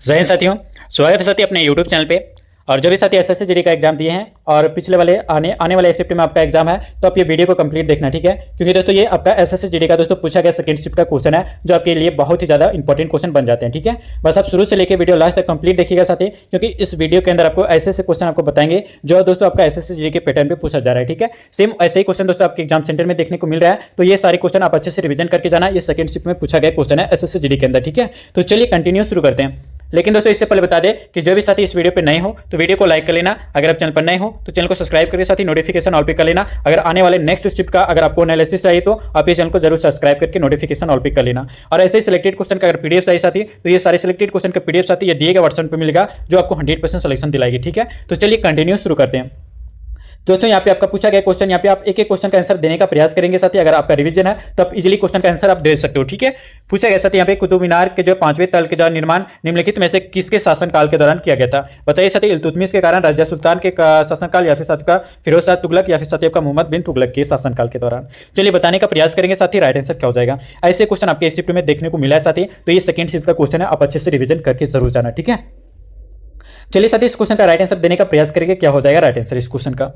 जय हिंद साथियों, स्वागत है साथी अपने YouTube चैनल पे। और जो भी साथी एसएससी जीडी का एग्जाम दिए हैं और पिछले वाले आने वाले शिफ्ट में आपका एग्जाम है, तो आप ये वीडियो को कंप्लीट देखना, ठीक है। क्योंकि दोस्तों ये आपका एसएससी जीडी का दोस्तों पूछा गया सेकंड शिफ्ट का क्वेश्चन है, जो आपके लिए बहुत ही ज़्यादा इंपॉर्टेंट क्वेश्चन बन जाते हैं, ठीक है। बस आप शुरू से लेकर वीडियो लास्ट तक कंप्लीट देखिएगा साथी, क्योंकि इस वीडियो के अंदर आपको ऐसे क्वेश्चन आपको बताएंगे जो दोस्तों आपका एसएससी जीडी के पैटर्न पे पूछा जा रहा है, ठीक है। सेम ऐसे ही क्वेश्चन दोस्तों आपके एग्जाम सेंटर में देखने को मिल रहा है, तो ये सारे क्वेश्चन आप अच्छे से रिवीजन करके जाना। ये सेकंड शिफ्ट में पूछा गया क्वेश्चन है एसएससी जीडी के अंदर, ठीक है। तो चलिए कंटिन्यू शुरू करते हैं। लेकिन दोस्तों इससे पहले बता दें कि जो भी साथी इस वीडियो पे नए हो तो वीडियो को लाइक कर लेना। अगर आप चैनल पर नए हो तो चैनल को सब्सक्राइब करके साथ ही नोटिफिकेशन ऑल पे कर लेना। अगर आने वाले नेक्स्ट शिफ्ट का अगर आपको एनालिसिस चाहिए तो आप ये चैनल को जरूर सब्सक्राइब करके नोटिफिकेशन ऑल पे कर लेना। और ऐसे ही सिलेक्टेड क्वेश्चन का अगर पीडीएफ चाहिए साथी, तो ये सारे सिलेक्टेड क्वेश्चन का पीडीएफ साथी ये दिए गए व्हाट्सएप पे मिलेगा, जो आपको 100% सिलेक्शन दिलाएगी, ठीक है। तो चलिए कंटिन्यू शुरू करते हैं। दोस्तों यहाँ पे आपका पूछा गया क्वेश्चन, यहाँ पे आप एक एक क्वेश्चन का आंसर देने का प्रयास करेंगे साथी। अगर आपका रिवीजन है तो आप इजीली क्वेश्चन का आंसर आप दे सकते हो, ठीक है। पूछा गया साथी यहाँ पे कुतुब मीनार के जो 5वें तल के जो निर्माण निम्नलिखित में से किसके शासनकाल के दौरान किया गया था? बताइए साथी, इल्तुतमिश के कारण, राजा सुल्तान के शासनकाल, या फिर साथी का फिरोज शाह तुगलक, या फिर साथी का मोहम्मद बिन तुगलक के शासनकाल के दौरान। चलिए बताने का प्रयास करेंगे साथी, राइट आंसर क्या हो जाएगा। ऐसे क्वेश्चन आपके शिफ्ट में देखने को मिला है साथी, तो ये सेकंड शिफ्ट का क्वेश्चन है, आप अच्छे से रिवीजन करके जरूर जाना, ठीक है। चलिए साथी इस क्वेश्चन का राइट आंसर देने का प्रयास करेंगे, क्या हो जाएगा राइट आंसर इस क्वेश्चन का।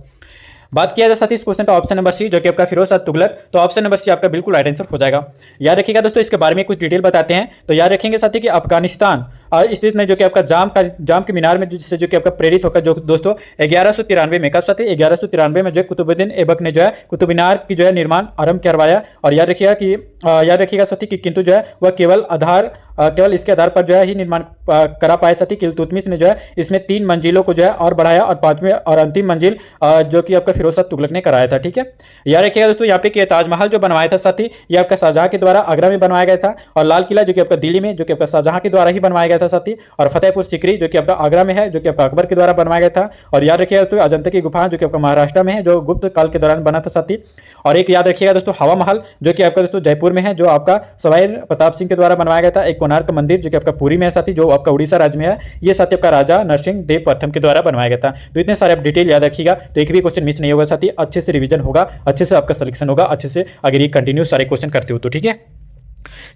बात किया जाए साथी इस क्वेश्चन का ऑप्शन नंबर सी, जो कि आपका फिरोज शाह तुगलक, तो ऑप्शन नंबर सी आपका बिल्कुल राइट आंसर हो जाएगा। याद रखिएगा दोस्तों, इसके बारे में कुछ डिटेल बताते हैं। तो याद रखेंगे साथी कि अफगानिस्तान स्थित में जो कि आपका जाम के मीनार में जिससे जो कि आपका प्रेरित होकर जो दोस्तों 1193 में, कब साथी 1193 में जो कुतुबुद्दीन ऐबक ने जो है कुतुब मीनार की जो है निर्माण आरंभ करवाया। और याद रखिएगा साथी कि किंतु जो है वह केवल इसके आधार पर जो है ही निर्माण करा पाए साथी। इल्तुतमिश ने जो है इसमें 3 मंजिलों को जो है और बढ़ाया, और 5वें और अंतिम मंजिल जो कि आपका फिरोज शाह तुगलक ने कराया था, ठीक है। याद रखिएगा दोस्तों यहाँ पे कि ताजमहल जो बनवाया था साथी, ये आपका शाहजहां के द्वारा आगरा में बनवाया गया था। और लाल किला जो कि आपका दिल्ली में, जो कि आपका शाहजहां के द्वारा ही बनवाया गया था साथी। और फतेहपुर सीकरी जो कि आपका आगरा में है, जो कि आपका अकबर के द्वारा बनवाया गया था। और याद रखिएगा दोस्तों अजंता की गुफा जो कि आपका महाराष्ट्र में है, जो गुप्त काल के दौरान बना था साथी। और एक याद रखिएगा दोस्तों हवा महल जो कि आपका दोस्तों जयपुर में है, जो आपका सवाई प्रताप सिंह के द्वारा बनवाया गया था। एक कोणार्क मंदिर जो कि आपका पुरी में है साथी, जो आपका उड़ीसा राज्य में है, ये साथी आपका राजा नरसिंह देव प्रथम के द्वारा बनवाया गया था। तो इतने सारे आप डिटेल याद रखिएगा, तो एक भी क्वेश्चन मिस नहीं होगा साथी। अच्छे से रिवीजन होगा, अच्छे से आपका सिलेक्शन होगा, अच्छे से अगर ये कंटिन्यू सारे क्वेश्चन करते हो तो, ठीक है।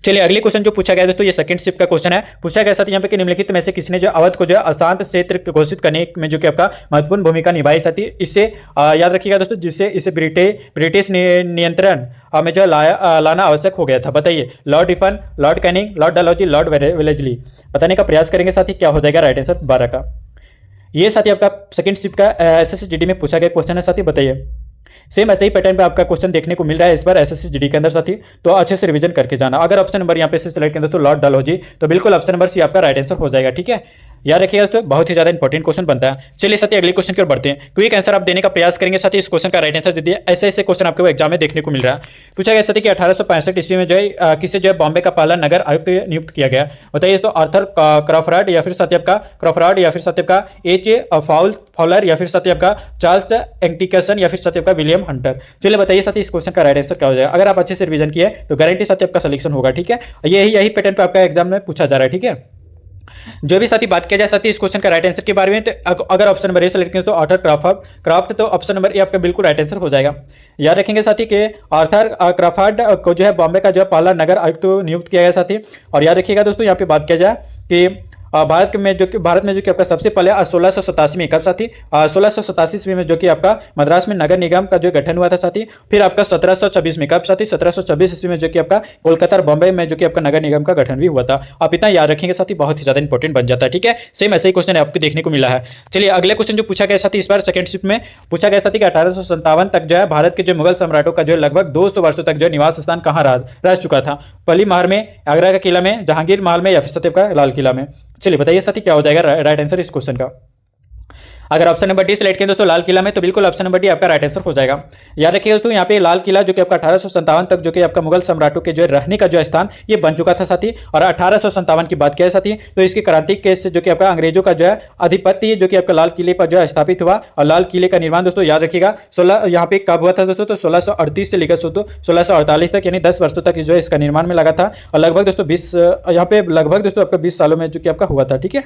चलिए अगले क्वेश्चन जो पूछा गया दोस्तों, ये सेकंड शिफ्ट का क्वेश्चन है। पूछा गया साथी यहाँ पे कि निम्नलिखित में से किसने जो अवध को जो अशांत क्षेत्र घोषित करने में जो कि आपका महत्वपूर्ण भूमिका निभाई साथी। इससे याद रखिएगा दोस्तों, जिससे इसे ब्रिटिश नियंत्रण में जो लाना आवश्यक हो गया था। बताइए, Lord Ripon, Lord Canning, Lord Dalhousie, Lord Wellesley. बताने का प्रयास करेंगे साथी, क्या हो जाएगा राइट आंसर 12 का। ये साथी आपका सेकंड शिफ्ट का एसएससी जीडी में पूछा गया क्वेश्चन है साथी। बताइए, सेम ऐसे ही पैटर्न पे आपका क्वेश्चन देखने को मिल रहा है इस बार एसएससी जीडी के अंदर साथी, तो अच्छे से रिवीजन करके जाना। अगर ऑप्शन नंबर यहाँ पे से सिलेक्ट करें तो लॉर्ड डलहौजी, तो बिल्कुल ऑप्शन नंबर सी आपका राइट आंसर हो जाएगा, ठीक है। याद रखिएगा तो बहुत ही ज्यादा इंपॉर्टेंट क्वेश्चन बनता है। चलिए साथी अगले क्वेश्चन की ओर बढ़ते हैं। क्विक आंसर आप देने का प्रयास करेंगे साथी, इस क्वेश्चन का राइट आंसर दे दिए। ऐसे क्वेश्चन आपको एग्जाम में देखने को मिल रहा है। पूछा गया साथी कि 1865 ईस्वी में जो है किसे जो है बॉम्बे का पहला नगर आयुक्त नियुक्त किया गया। बताइए, तो आर्थर क्रॉफर्ड, या फिर साथी आपका क्रॉफर्ड, या फिर साथी आपका एच फॉलर, या फिर साथी आपका चार्ल्स एंटिकसन, या फिर साथी आपका विलियम हंटर। चलिए बताइए साथी इस क्वेश्चन का राइट आंसर क्या हो जाएगा। अगर आप अच्छे से रिवीजन किए तो गारंटी साथी आपका सिलेक्शन होगा, ठीक है। यही पैटर्न पे आपका एग्जाम में पूछा जा रहा है, ठीक है। जो भी साथी बात किया जाए साथी इस क्वेश्चन का राइट आंसर के बारे में, तो अगर ऑप्शन नंबर ए सेलेक्ट करें तो आर्थर क्राफ्ट, तो ऑप्शन नंबर ए आपका बिल्कुल राइट आंसर हो जाएगा। याद रखेंगे साथी कि आर्थर क्राफर्ड को जो है बॉम्बे का जो है पहला नगर आयुक्त नियुक्त किया गया साथी। और याद रखिएगा दोस्तों यहाँ पे बात किया जाए कि भारत में जो कि आपका सबसे पहले 1687 में, कब साथी 1687 ईस्वी में जो कि आपका मद्रास में नगर निगम का जो गठन हुआ था साथी। फिर आपका 1726 में, कब साथी 1726 ईस्वी में जो कि आपका कोलकाता और बॉम्बे में जो कि आपका नगर निगम का गठन भी हुआ था। आप इतना याद रखेंगे साथी, बहुत ही ज्यादा इंपॉर्टेंट बन जाता है, ठीक है। सेम ऐसे ही क्वेश्चन आपको देखने को मिला है। चलिए अगले क्वेश्चन जो पूछा गया साथी इस बार सेकंड शिफ्ट में पूछा गया साथी कि 1857 तक जो है भारत के जो मुगल सम्राटों का जो लगभग 200 वर्षों तक जो निवास स्थान कहाँ रह चुका था। पली महल में, आगरा का किला में, जहांगीर महल में, या फिर साथी आपका लाल किला में। चलिए बताइए साथी क्या हो जाएगा राइट आंसर इस क्वेश्चन का। अगर ऑप्शन नंबर डी सिलेक्ट करें तो लाल किला में, तो बिल्कुल ऑप्शन नंबर डी आपका राइट आंसर हो जाएगा। याद रखिएगा तो यहाँ पे लाल किला जो कि आपका 1857 तक जो कि आपका मुगल सम्राटों के जो रहने का जो स्थान ये बन चुका था साथी। और 1857 की बात किया साथी, तो इसके क्रांति केस से जो कि आपका अंग्रेजों का जो है आधिपत्य जो कि आपका लाल किले पर जो है स्थापित हुआ। और लाल किले का निर्माण दोस्तों याद रखिएगा 16 यहाँ पे कब हुआ था दोस्तों, तो 1638 से लेकर 1648 तक, यानी 10 वर्षों तक जो है इसका निर्माण में लगा था। और लगभग दोस्तों 20 यहाँ पे लगभग दोस्तों आपका 20 सालों में जो कि आपका हुआ था, ठीक है।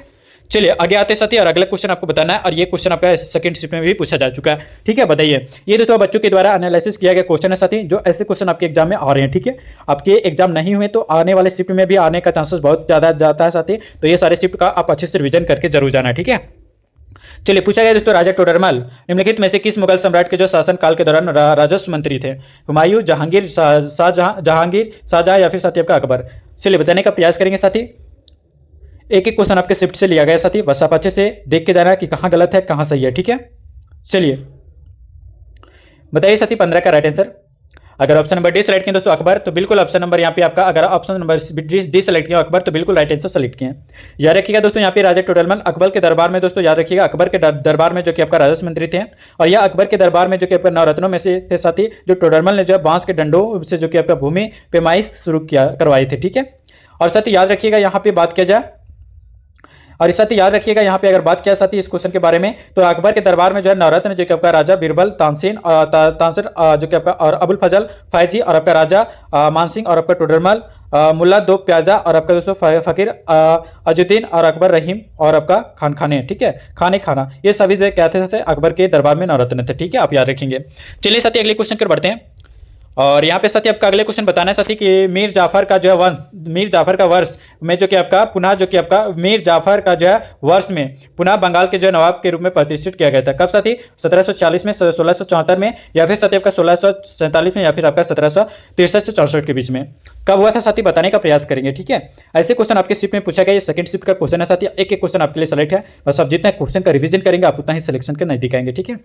चलिए आगे आते साथी, और अगला क्वेश्चन आपको बताना है, और ये क्वेश्चन आपका सेकंड शिफ्ट में भी पूछा जा चुका है। ठीक है, बताइए। ये दोस्तों बच्चों के द्वारा एनालिसिस किया गया क्वेश्चन है साथी, जो ऐसे क्वेश्चन आपके एग्जाम में आ रहे हैं। ठीक है, आपके एग्जाम नहीं हुए तो आने वाले शिफ्ट में भी आने का चांसेस बहुत ज्यादा जाता है साथी, तो ये सारे शिफ्ट का आप अच्छे से रिविजन करके जरूर जाना। ठीक है, चलिए पूछा गया दोस्तों, राजा टोडरमल निम्नलिखित में से किस मुगल सम्राट के जो शासन काल के दौरान राजस्व मंत्री थे? हुमायूं, जहांगीर, शाहजहां या फिर साथी आपका अकबर? चलिए बताने का प्रयास करेंगे साथी। एक एक क्वेश्चन आपके शिफ्ट से लिया गया साथी, बस आप अच्छे से देख के जाना कि कहां गलत है कहां सही है। ठीक है, चलिए बताइए साथी 15 का राइट आंसर। अगर ऑप्शन नंबर डी सेलेक्ट किया दोस्तों अकबर, तो बिल्कुल ऑप्शन नंबर यहाँ पे आपका, अगर ऑप्शन नंबर डी सेलेक्ट किया अकबर, तो बिल्कुल राइट आंसर सेलेक्ट किए। याद रखिएगा दोस्तों, यहाँ पे राजा टोडरमल अकबर के दरबार में, दोस्तों याद रखिएगा अकबर के दरबार में जो कि आपका राजस्व मंत्री थे, और यह अकबर के दरबार में जो कि आपका नवरत्नों में से थे साथी, जो टोडरमल ने जो है बांस के डंडों से जो कि आपका भूमि पैमाइश शुरू किया करवाई थे। ठीक है, और साथी याद रखिएगा यहाँ पे बात किया जाए, और इस साथ याद रखिएगा यहाँ पे अगर बात किया साथी इस क्वेश्चन के बारे में, तो अकबर के दरबार में जो है नवरत्न जो कि आपका राजा बीरबल, तानसेन तानसेन जो कि आपका, और अबुल फजल, फैजी, और आपका राजा मानसिंह, और आपका टोडरमल, मुल्ला दो प्याजा, और आपका दोस्तों फकीर अजुद्दीन, और अकबर रहीम, और आपका खान खाने। ठीक है, खाने खाना, ये सभी क्या थे अकबर के दरबार में नवरत्न थे। ठीक है, आप याद रखेंगे। चलिए साथी अगले क्वेश्चन पर बढ़ते हैं, और यहाँ पे साथी आपका अगले क्वेश्चन बताना है साथी कि मीर जाफर का जो है वंश, मीर जाफर का वर्ष में जो कि आपका पुनः जो कि आपका मीर जाफर का जो है वर्ष में पुनः बंगाल के जो नवाब के रूप में प्रतिष्ठित किया गया था। कब साथी? 1740 में, 1674 में, या फिर साथी आपका 1647 में, या फिर आपका 1763 से 64 के बीच में कब हुआ था साथी, बताने का प्रयास करेंगे। ठीक है, ऐसे क्वेश्चन आपके शिफ्ट में पूछा गया, ये सेकंड शिफ्ट का क्वेश्चन है साथी, एक एक क्वेश्चन आपके लिए सेलेक्ट है, बस आप जितना क्वेश्चन का रिविजन करेंगे आप उतना ही सिलेक्शन के नजदीक आएंगे। ठीक है,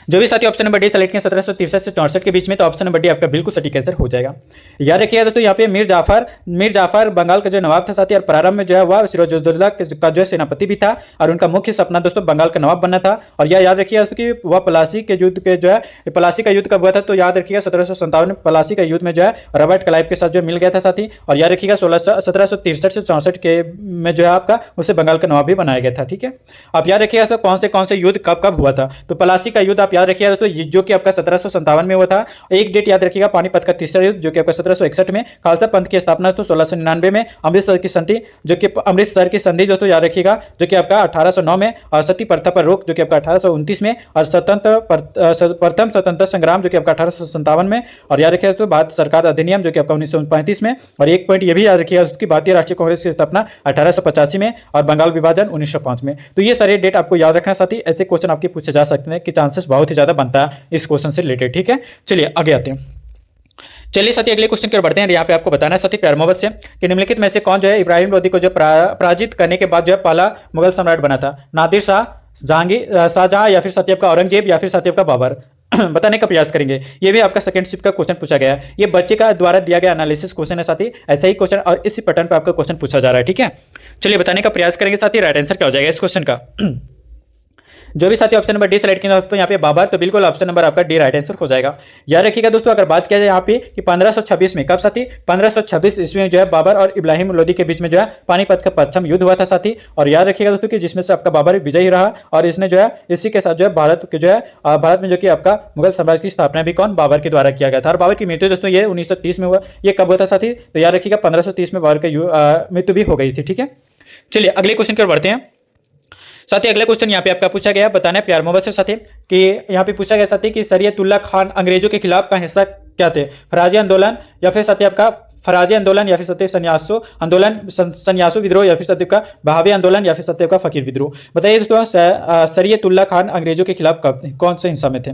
जो भी साथी ऑप्शन नंबर डी सेलेक्ट किया 1763 से 64 के बीच में, तो ऑप्शन नंबर डी आपका बिल्कुल सटीक आंसर हो जाएगा। याद रखिएगा दोस्तों, यहाँ पे मीर जाफर बंगाल का जो नवाब था साथी, और प्रारंभ में जो है वह सिराजुद्दौला का जो है सेनापति भी था, और उनका मुख्य सपना दोस्तों बंगाल का नवाब बनना था। और यह याद रखिएगा दोस्तों कि वह पलासी के युद्ध के जो है, पलासी का युद्ध कब हुआ था, तो याद रखिएगा 1757 में पलासी का युद्ध में जो है रॉबर्ट क्लाइव के साथ जो मिल गया था साथी, और याद रखिएगा 1763 से 64 के में जो है आपका उसे बंगाल का नवाब भी बनाया गया था। ठीक है, आप याद रखिएगा कौन से युद्ध कब कब हुआ था, तो पलासी का युद्ध आप याद रखिएगा दोस्तों जो कि आपका 1757 में हुआ था। एक डेट याद रखिएगा, पानीपत का तीसरा युद्ध जो कि आपका 1761 में, खालसा पंथ की स्थापना तो 1699 में, अमृतसर की संधि जो कि दोस्तों याद रखिएगा जो कि आपका 1809 में, और सती प्रथा पर रोक जो कि आपका 1829 में, और प्रथम स्वतंत्रता संग्राम जो कि आपका 1857 में, और याद रखिएगा तो भारत सरकार अधिनियम जो कि आपका 1935 में, और एक पॉइंट ये भी याद रखिएगा उसकी भारतीय राष्ट्रीय कांग्रेस की स्थापना 1885 में, और बंगाल विभाजन 1905 में। तो ये सारे डेट आपको याद रखना साथी, ऐसे क्वेश्चन आपके पूछे जा सकते हैं कि चांसेस बहुत ही ज्यादा बनता है इस क्वेश्चन से रिलेटेड। ठीक है, चलिए आगे आते हैं। चलिए साथी अगले क्वेश्चन की ओर बढ़ते हैं। यहाँ पे आपको बताना है साथी प्यार मोहब्बत से कि निम्नलिखित में से कौन जो है इब्राहिम लोदी को जो पराजित करने के बाद जो है पहला मुगल सम्राट बना था? नादिर शाह, जहांगीर, शाहजहां, या फिर साथी आपका औरंगजेब, या फिर साथी आपका बाबर? बताने का प्रयास करेंगे। ये भी आपका सेकंड शिफ्ट का क्वेश्चन पूछा गया है, ये बच्चे का द्वारा दिया गया एनालिसिस क्वेश्चन है साथी, ऐसा ही क्वेश्चन और इसी पैटर्न पे आपका क्वेश्चन पूछा जा रहा है। ठीक है, चलिए बताने का प्रयास करेंगे साथी राइट आंसर क्या हो जाएगा इस क्वेश्चन का। जो भी साथी ऑप्शन नंबर डी सेलेक्ट किया तो यहाँ पे बाबर, तो बिल्कुल ऑप्शन नंबर आपका डी राइट आंसर हो जाएगा। याद रखिएगा दोस्तों, अगर बात किया जाए यहाँ पे कि 1526 में, कब साथी? 1526 ईस्वी में जो है बाबर और इब्राहिम लोदी के बीच में जो है पानीपत का प्रथम युद्ध हुआ था साथी। और याद रखिएगा दोस्तों कि जिसमें से आपका बाबर विजयी रहा, और इसने जो है इसी के साथ जो है भारत के जो है भारत में जो कि आपका मुगल साम्राज्य की स्थापना भी कौन? बाबर के द्वारा किया गया था। और बाबर की मृत्यु दोस्तों ये 1930 में हुआ। ये कब हुआ था साथी? तो याद रखिएगा 1530 में बाबर की मृत्यु भी हो गई थी। ठीक है, चलिए अगले क्वेश्चन की ओर बढ़ते हैं साथी। अगला क्वेश्चन यहाँ पे आपका पूछा गया, बताना है प्यार मोहब्बत से साथी कि यहाँ पे पूछा गया साथी कि शरीयतुल्लाह खान अंग्रेजों के खिलाफ का हिस्सा क्या थे? फराजी आंदोलन, या फिर साथी आपका फराजी आंदोलन, या फिर सत्य संन्यासो आंदोलन, संन्यासो विद्रोह, या फिर सत्य का बहावी आंदोलन, या फिर सत्य का फकीर विद्रोह? बताइए दोस्तों, शरीयतुल्लाह खान अंग्रेजों के खिलाफ कौन से हिस्सा में थे?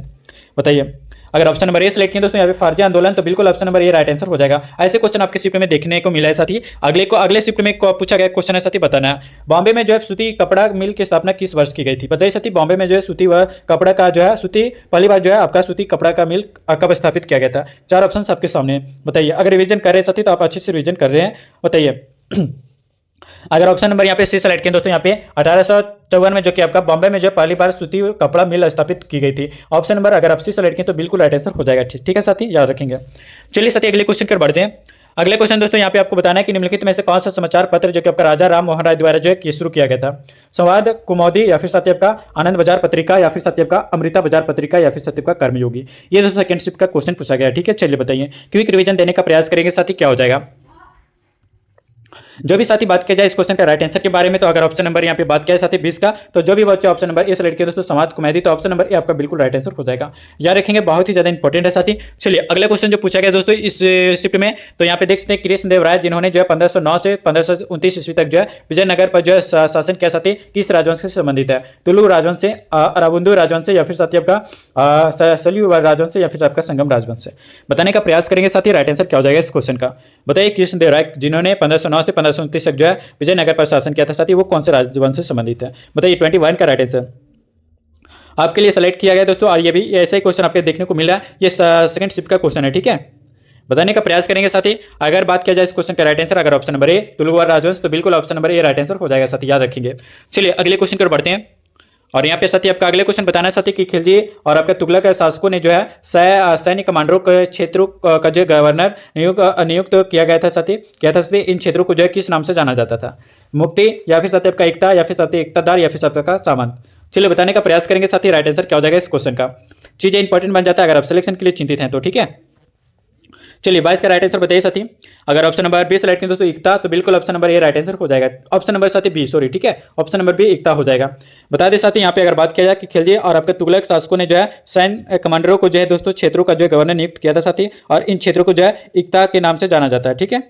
बताइए। अगर ऑप्शन नंबर ए सेलेक्ट किया दोस्तों यहाँ पे फर्जी आंदोलन, तो बिल्कुल option number A right answer हो जाएगा। ऐसे क्वेश्चन आपके शिफ्ट में देखने को मिला है साथी। अगले शिफ्ट में पूछा गया क्वेश्चन है साथी, बताना है बॉम्बे में जो है सूती कपड़ा मिल की स्थापना किस वर्ष की गई थी? बताइए साथी, बॉम्बे में जो है सूती कपड़ा का जो है सूती पहली बार जो है आपका सूती कपड़ा का मिल कब स्थापित किया गया था? 4 ऑप्शन आपके सामने, बताइए। अगर रिविजन कर रहे हैं साथी तो आप अच्छे से रिविजन कर रहे हैं, बताइए। अगर ऑप्शन नंबर यहाँ पे सी सेलेक्ट किया दोस्तों, यहाँ पे 1854 में जो कि आपका बॉम्बे में जो पहली बार सूती कपड़ा मिल स्थापित की गई थी। ऑप्शन नंबर अगर आप सी सेलेक्ट किए तो बिल्कुल राइट आंसर हो जाएगा। ठीक है साथी, याद रखेंगे। चलिए साथी अगले क्वेश्चन पर बढ़ते हैं। अगले क्वेश्चन दोस्तों यहाँ पे आपको बताना है कि निम्नलिखित में से कौन सा समाचार पत्र जो कि आपका राजा राम मोहन राय द्वारा जो है शुरू किया गया था? संवाद, कुमौदी, या फिर साथी आपका आनंद बाजार पत्रिका, या फिर साथी आपका अमृता बाजार पत्रिका, या फिर साथी आपका कर्मयोगी? ये दोस्तों सेकंड शिफ्ट का क्वेश्चन पूछा गया। ठीक है, चलिए बताइए। क्विक रिवीजन देने का प्रयास करेंगे साथी, क्या हो जाएगा? जो भी साथी बात किया जाए इस क्वेश्चन का राइट आंसर के बारे में, तो अगर ऑप्शन नंबर यहाँ पे बात किया जाए साथी 20 का, तो जो भी बच्चे ऑप्शन नंबर ए सेलेक्ट किया दोस्तों समाज कुमैदी, तो ऑप्शन नंबर ए आपका बिल्कुल राइट आंसर हो जाएगा। याद रखेंगे, बहुत ही ज्यादा इंपॉर्टेंट है साथी। चलिए अगले क्वेश्चन जो पूछा गया दोस्तों इस शिफ्ट में, तो यहाँ पे देख सकते हैं कृष्णदेव राय जिन्होंने जो है 1509 से 1529 ईस्वी तक जो है विजयनगर पर जो है शासन किया साथी, किस राजवंश से संबंधित है? तुलु राजवंश से, अरावुंदु राजवंश से, या फिर साथी आपका सल्यु राजवंश से, या फिर आपका संगम राजवंश से? बताने का प्रयास करेंगे साथी राइट आंसर क्या हो जाएगा इस क्वेश्चन का। बताइए कृष्णदेव राय जिन्होंने 1509 से 1529 तक जो है विजयनगर पर शासन किया था साथी, वो कौन से राजवंश से संबंधित है? बताइए 21 का राइट आंसर आपके लिए सेलेक्ट किया गया दोस्तों, और ये भी ऐसा ही क्वेश्चन आपको देखने को मिल रहा है, ये सेकंड शिफ्ट का क्वेश्चन है, ठीक है। बताने का प्रयास करेंगे साथी। अगर बात किया जाए इस क्वेश्चन का राइट आंसर, अगर ऑप्शन नंबर ए तुलुवार राजवंश, तो बिल्कुल option number A right answer हो जाएगा साथी, याद रखेंगे। चलिए अगले क्वेश्चन पर बढ़ते हैं, और यहाँ पे साथी आपका अगले क्वेश्चन बताना साथी कि खिलजी और आपके तुगलक शासकों ने जो है सैन्य कमांडरों के क्षेत्रों का जो गवर्नर नियुक्त किया गया था साथी, इन क्षेत्रों को जो है किस नाम से जाना जाता था? मुक्ति, या फिर साथी आपका एकता, या फिर साथी एकतादार, या फिर साथी आपका सामंत? चलिए बताने का प्रयास करेंगे साथी राइट आंसर क्या हो जाएगा इस क्वेश्चन का। चीजें इंपॉर्टेंट बन जाता है अगर आप सिलेक्शन के लिए चिंतित हैं तो, ठीक है। चलिए 22 का राइट आंसर बताइए साथी। अगर ऑप्शन नंबर बी सेलेक्ट करें दोस्तों एकता, तो बिल्कुल option number A right answer हो जाएगा। ऑप्शन नंबर साथी बी, सॉरी, ठीक है, ऑप्शन नंबर बी एकता हो जाएगा। बता दें साथी यहाँ पे अगर बात किया जाए कि खिलजी और आपके तुगलक शासकों ने जो है सैन्य कमांडरों को जो है दोस्तों क्षेत्रों का जो गवर्नर नियुक्त किया था साथी, और इन क्षेत्रों को जो है एकता के नाम से जाना जाता है, ठीक है।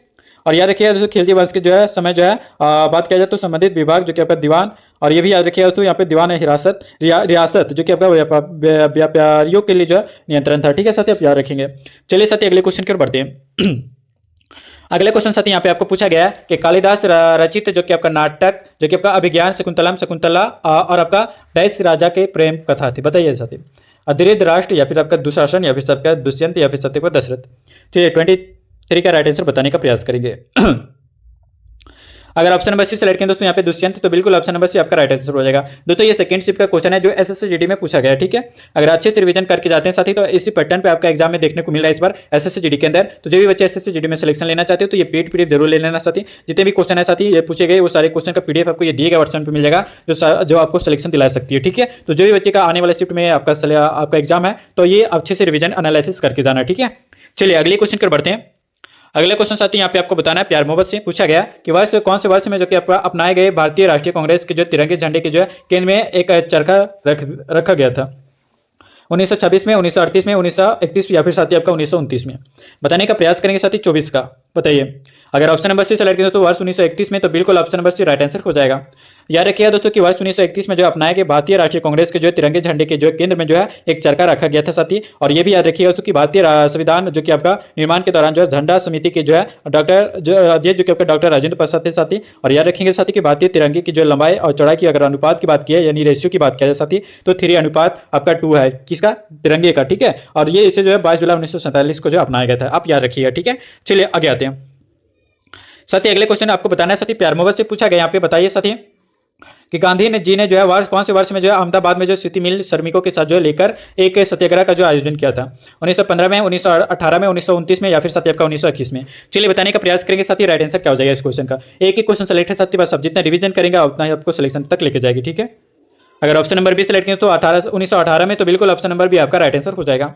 और याद रखिएगा दोस्तों खिलजी वंश के जो है समय जो है बात किया जाए तो संबंधित विभाग जो कि आपका दीवान, और ये भी याद रखिएगा दोस्तों यहाँ पे दीवान है रियासत जो कि आपका व्यापारियों के लिए जो है नियंत्रण था, ठीक है साथी, आप याद रखेंगे। चलिए साथी अगले क्वेश्चन की ओर बढ़ते हैं। अगले क्वेश्चन साथी यहाँ पे आपको पूछा गया है कि कालिदास रचित जो कि आपका नाटक जो कि आपका अभिज्ञान शकुंतला और आपका डैश राजा के प्रेम कथा थी, बताइए साथी। धृतराष्ट्र, या फिर आपका दुशासन, या फिर आपका दुष्यंत, या फिर साथी आपका दशरथ? चलिए 23 का राइट आंसर बताने का प्रयास करेंगे। अगर ऑप्शन नंबर सी सेलेक्ट करें दोस्तों यहाँ पे दुष्यंत, तो बिल्कुल ऑप्शन नंबर सी आपका राइट आंसर हो जाएगा। दोस्तों ये सेकंड शिफ्ट का क्वेश्चन है जो एसएससी जीडी में पूछा गया है, ठीक है। अगर अच्छे से रिवीजन करके जाते हैं साथी तो इसी पैटर्न पे आपका एग्जाम में देखने को मिल रहा है इस बार एसएससी जीडी के अंदर। तो जो भी बच्चे एसएससी जीडी में सिलेक्शन लेना चाहते हो तो ये पीडीएफ जरूर ले लेना साथी। जितने भी क्वेश्चन है साथी ये पूछे गए वो सारे क्वेश्चन का पीडीएफ आपको ये दिए गए वर्जन पे मिल जाएगा जो आपको सिलेक्शन दिला सकती है, ठीक है। तो जो भी बच्चे का आने वाले शिफ्ट में आपका एग्जाम है तो ये अच्छे से रिवीजन एनालिसिस करके जाना, ठीक है। चलिए अगले क्वेश्चन पर बढ़ते हैं। अगले क्वेश्चन साथी यहाँ पे आपको बताना है, प्यार मोहब्बत से पूछा गया कि वर्ष कौन से वर्ष में जो कि आपका अपनाए गए भारतीय राष्ट्रीय कांग्रेस के जो तिरंगे झंडे के जो है केंद्र में एक चरखा रखा गया था? 1926 में, 1938 में, 1931 या फिर साथी आपका 1929 में? बताने का प्रयास करेंगे साथी 24 का, बताइए। अगर ऑप्शन नंबर सी सेलेक्ट करें तो वर्ष 1931 में, तो बिल्कुल option number C right answer हो जाएगा। याद रखिएगा दोस्तों कि वर्ष 1931 में जो अपनाए गए भारतीय राष्ट्रीय कांग्रेस के जो तिरंगे झंडे के जो केंद्र में जो है एक चरखा रखा गया था साथी। और ये भी याद रखिएगा दोस्तों कि भारतीय संविधान जो कि आपका निर्माण के दौरान जो है झंडा समिति के जो है अध्यक्ष जो कि आपका डॉक्टर राजेंद्र प्रसाद थे साथी। और याद रखेंगे साथी कि भारतीय तिरंगे की जो लंबाई और चौड़ाई की अगर अनुपात की बात की है यानी रेशियो की बात किया जाए साथी तो 3 अनुपात आपका 2 है, किसका? तिरंगे का, ठीक है। और ये इसे जो है 22 जुलाई 1947 को जो अपनाया गया था, आप याद रखिएगा, ठीक है। चलिए आगे आते हैं साथी। अगले क्वेश्चन आपको बताना है साथी, प्यार मोहब्बत से पूछा गया यहाँ पे, बताइए साथी कि गांधी जी ने जो है वर्ष कौन से वर्ष में जो है अहमदाबाद में जो सूती मिल श्रमिकों के साथ जो लेकर एक सत्याग्रह का जो आयोजन किया था? 1915 में, 1918 में, 1929 में, या फिर साथी आपका 1921 में? चलिए बताने का प्रयास करेंगे साथी राइट आंसर क्या हो जाएगा इस क्वेश्चन का। एक ही क्वेश्चन सेलेक्ट है साथी, बस आप जितना रिवीजन करेंगे उतना ही आपको सिलेक्शन तक लेके जाएगी, ठीक है। अगर ऑप्शन नंबर बी सेलेक्ट करें तो 1918 में, तो बिल्कुल ऑप्शन नंबर बी आपका राइट आंसर हो जाएगा।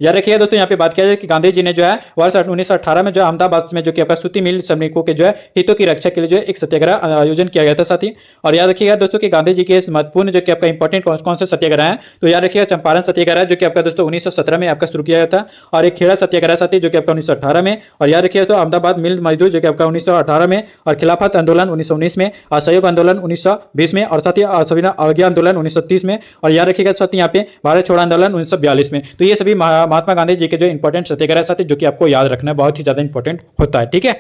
याद रखिएगा दोस्तों यहाँ पे बात किया जाए कि गांधी जी ने जो है वर्ष 1918 में जो अहमदाबाद में जो कि आपका सूती मिल श्रमिकों के जो है हितों की रक्षा के लिए जो एक सत्याग्रह आयोजन किया गया था साथी। और याद रखिएगा दोस्तों कि गांधी जी के महत्वपूर्ण जो कि आपका इंपॉर्टेंट कौन से सत्याग्रह है, तो याद रखिएगा चंपारण सत्याग्रह जो कि आपका दोस्तों 1917 में आपका शुरू किया गया था, और एक खेड़ा सत्याग्रह साथी जो कि आपका 1918 में, और याद रखिएगा तो अहमदाबाद मिल मजदूर जो कि आपका 1918 में, और खिलाफत आंदोलन 1919 में, असहयोग आंदोलन 1920 में, और साथ ही असविना अवज्ञा आंदोलन 1930 में, और याद रखिएगा साथ ही यहाँ पे भारत छोड़ो आंदोलन 1942 में। तो ये सभी महात्मा गांधी जी के जो इंपॉर्टेंट सत्याग्रह साथी जो कि आपको याद रखना बहुत ही ज्यादा इंपॉर्टेंट होता है, ठीक है।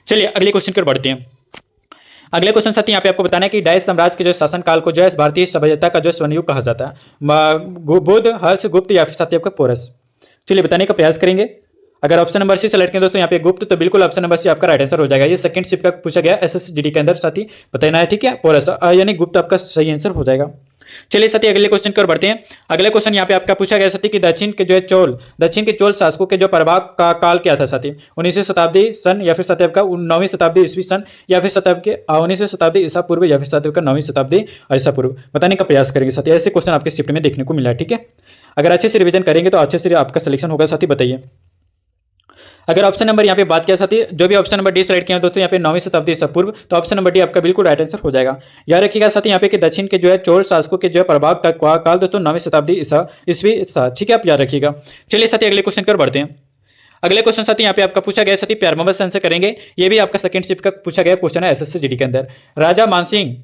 चलिए अगले क्वेश्चन पर बढ़ते हैं। अगले क्वेश्चन साथी यहाँ पे आपको बताना है कि डैश साम्राज्य के जो शासन काल को जो है भारतीय सभ्यता का जो स्वर्णयुग कहा जाता है? बुद्ध, हर्ष, गुप्त, या फिर साथी आपका पोरस? चलिए बताने का प्रयास करेंगे। अगर ऑप्शन नंबर सी सेलेक्ट करें दोस्तों यहाँ पे गुप्त, तो बिल्कुल ऑप्शन नंबर सी आपका राइट आंसर हो जाएगा। ये सेकंड शिफ्ट का पूछा गया एसएससी जीडी के अंदर साथी, बताना है, ठीक है। पोरस यानी गुप्त आपका सही आंसर हो जाएगा। चलिए साथी अगले क्वेश्चन की ओर बढ़ते हैं। अगले क्वेश्चन यहाँ पे आपका पूछा गया साथी कि दक्षिण के चोल शासकों के जो प्रभाव का काल क्या था साथी? 19वीं शताब्दी सन, या फिर साथी आपका 9वीं शताब्दी ईस्वी सन, या फिर साथी के 19वीं शताब्दी ईसा पूर्व, या फिर साथी आपका 9वीं शताब्दी ईसा पूर्व? बताने का प्रयास करेंगे साथी। ऐसे क्वेश्चन आपके शिफ्ट में देखने को मिला है, ठीक है। अगर अच्छे से रिवीजन करेंगे तो अच्छे से आपका सिलेक्शन होगा साथी, बताइए। अगर ऑप्शन नंबर यहाँ पे बात किया साथी, जो भी ऑप्शन नंबर डी सेलेक्ट किया दोस्तों यहाँ पे 9वीं शताब्दी ईसा पूर्व, तो ऑप्शन नंबर डी आपका बिल्कुल राइट आंसर हो जाएगा। याद रखिएगा साथी यहाँ पे कि दक्षिण के जो है चोल शासकों के जो है प्रभाव का काल दोस्तों 9वीं शताब्दी ईस्वी था, ठीक है, आप याद रखिएगा। चलिए साथी अगले क्वेश्चन पर बढ़ते हैं। अगले क्वेश्चन साथी यहाँ पे आपका पूछा गया साथी प्यार मोहम्मद सन से करेंगे, ये भी आपका सेकंड शिफ्ट का पूछा गया क्वेश्चन है एसएससी जीडी के अंदर। राजा मानसिंह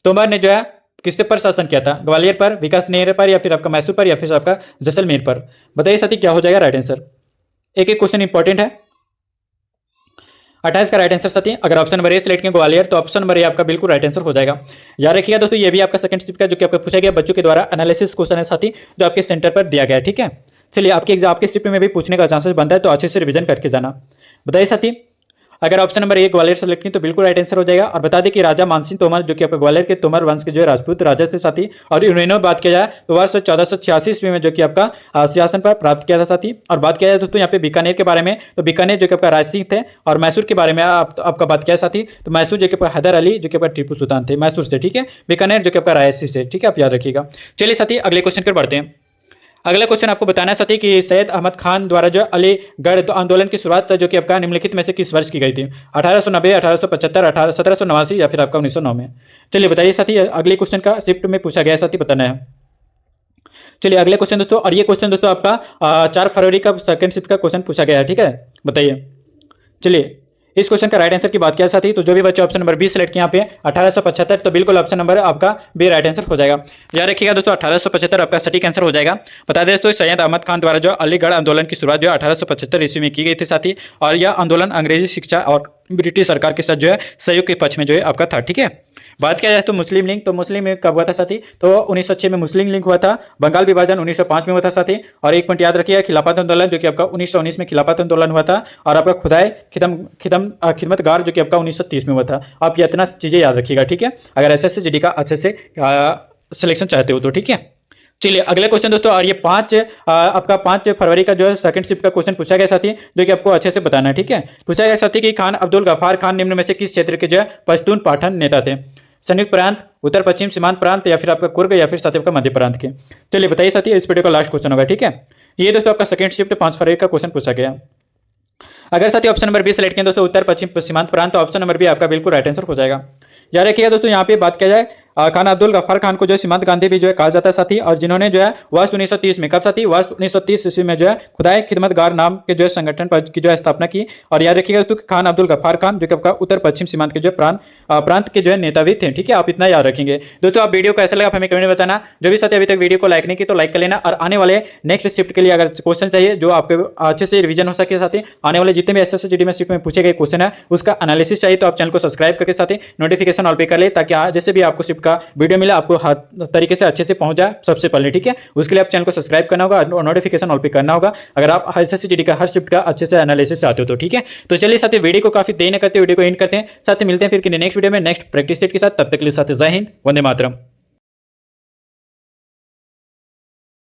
तोमर ने जो है किसके पर शासन किया था, ग्वालियर पर, बीकानेर पर, या फिर आपका मैसूर पर, या फिर आपका जैसलमेर पर? बताइए साथी क्या हो जाएगा राइट आंसर। एक एक क्वेश्चन इंपॉर्टेंट है। 28 का राइट आंसर साथी, अगर ऑप्शन नंबर ए सिलेक्ट किया ग्वालियर, तो ऑप्शन नंबर ए आपका बिल्कुल राइट आंसर हो जाएगा। याद रखिएगा दोस्तों ये भी आपका सेकंड शिफ्ट का जो कि आपका पूछा गया बच्चों के द्वारा एनालिसिस क्वेश्चन है साथी, जो आपके सेंटर पर दिया गया है, ठीक है। चलिए आपके शिफ्ट में भी पूछने का चांसेस बनता है, तो अच्छे से रिवीजन करके जाना। बताइए साथी अगर option number A Gwalior select की तो बिल्कुल राइट आंसर हो जाएगा। और बता दें कि राजा मानसिंह तोमर जो कि आपके ग्वालियर के तोमर वंश के जो है राजपूत राजा थे साथी, और इन्होंने बात किया जाए तो वर्ष 1486 ईस्वी में जो कि आपका सिंहासन पर प्राप्त किया था साथी। और बात किया जाए दोस्तों यहाँ पे बीकानेर के बारे में, तो बीकानेर जो कि आपका राय सिंह थे, और मैसूर के बारे में आपका बात किया साथी, तो मैसूर जो कि आपका हैदर अली जो कि आपका टीपू सुल्तान थे मैसूर से, ठीक है। बीकानेर जो कि आपका राय सिंह से, ठीक है, आप याद रखिएगा। चलिए साथी अगले क्वेश्चन पर बढ़ते हैं। अगला क्वेश्चन आपको बताना है साथी कि सैयद अहमद खान द्वारा जो अलीगढ़ आंदोलन की शुरुआत जो कि आपका निम्नलिखित में से किस वर्ष की गई थी? 1890, 1875, 1789 या फिर आपका 1909 में? चलिए बताइए साथी, अगले क्वेश्चन का शिफ्ट में पूछा गया साथी, बताना है। चलिए अगले क्वेश्चन दोस्तों, और ये क्वेश्चन दोस्तों आपका 4 फरवरी का सेकंड शिफ्ट का क्वेश्चन पूछा गया है, ठीक है, बताइए। चलिए इस क्वेश्चन का राइट आंसर की बात किया साथी, तो जो भी बच्चे ऑप्शन नंबर बी सिलेक्ट किया यहाँ पे 1875, तो बिल्कुल ऑप्शन नंबर आपका बी राइट आंसर हो जाएगा। याद रखिएगा दोस्तों 1875 आपका सटीक आंसर हो जाएगा। बता दें दोस्तों सैयद अहमद खान द्वारा जो अलीगढ़ आंदोलन की शुरुआत जो 1875 ईस्वी में की गई थी साथी, और यह आंदोलन अंग्रेजी शिक्षा और ब्रिटिश सरकार के साथ जो है सहयोग के पक्ष में जो है आपका था, ठीक है। बात किया जाए तो मुस्लिम लीग, तो मुस्लिम लीग कब हुआ था साथी? तो 1906 में मुस्लिम लीग हुआ था। बंगाल विभाजन 1905 में हुआ था साथी। और एक पॉइंट याद रखिएगा खिलाफत आंदोलन जो कि आपका 1919 में खिलाफत आंदोलन हुआ था। और आपका खुदाई खिदमतगार जो कि आपका 1930 में हुआ था। आप ये इतना चीजें याद रखिएगा, ठीक है, अगर एसएससी जीडी का अच्छे से सिलेक्शन चाहते हो तो, ठीक है। चलिए अगले क्वेश्चन दोस्तों, और ये आपका 5 फरवरी का जो है सेकंड शिफ्ट का क्वेश्चन पूछा गया साथी, जो कि आपको अच्छे से बताना है, ठीक है। पूछा गया साथी कि खान अब्दुल गफ्फार खान निम्न में से किस क्षेत्र के जो है पश्तून पाठन नेता थे? संयुक्त प्रांत, उत्तर पश्चिम सीमांत प्रांत, या फिर आपका कुर्ग, या फिर साथी आपका मध्य प्रांत के? चलिए बताइए साथी, इस वीडियो का लास्ट क्वेश्चन होगा, ठीक है। ये दोस्तों आपका सेकंड शिफ्ट 5 फरवरी का क्वेश्चन पूछा गया। अगर साथी ऑप्शन नंबर बी सिलेक्ट किया दोस्तों उत्तर पश्चिम सीमांत प्रांत, तो ऑप्शन नंबर बी आपका बिल्कुल राइट आंसर हो जाएगा। याद रखिएगा दोस्तों यहाँ पे बात किया जाए खान अब्दुल गफ्फार खान को जो है सीमांत गांधी भी जो है कहा जाता है साथी, और जिन्होंने जो है वर्ष 1930 में, कब साथी? वर्ष 1930 ईस्वी में जो है खुदाई खिदमतगार नाम के जो है संगठन की जो है स्थापना की। और याद रखिएगा दोस्तों खान अब्दुल गफ्फार खान जो कि आपका उत्तर पश्चिम सीमांत के जो प्रांत के जो है नेता भी थे, ठीक है, आप इतना याद रखेंगे। दोस्तों आप वीडियो को ऐसा लगा हमें कमेंट में बताना। जो भी साथी अभी तक वीडियो को लाइक नहीं की तो लाइक कर लेना, और आने वाले नेक्स्ट शिफ्ट के लिए अगर क्वेश्चन चाहिए जो आपके अच्छे से रिवीजन हो सके साथी, आने वाले जितने भी एसएससी जीडी में शिफ्ट में पूछे गए क्वेश्चन है उसका एनालिसिस चाहिए, तो आप चैनल को सब्सक्राइब करके साथी नोटिफिकेशन ऑल पे कर ले, ताकि जैसे भी आपको शिफ्ट का वीडियो मिला आपको हर तरीके से अच्छे से पहुंच जाए सबसे पहले, ठीक है। उसके लिए आप चैनल को सब्सक्राइब करना होगा और नोटिफिकेशन ऑल पे करना होगा, अगर आप एसएससी जीडी का हर शिफ्ट का अच्छे से एनालिसिस चाहते हो तो, ठीक है। तो चलिए साथी वीडियो को काफी देर न करते वीडियो को एंड करते हैं, साथ ही मिलते हैं फिर नेक्स्ट वीडियो में नेक्स्ट प्रैक्टिस सेट के साथ। तब तक के लिए साथी जय हिंद, वंदे मातरम।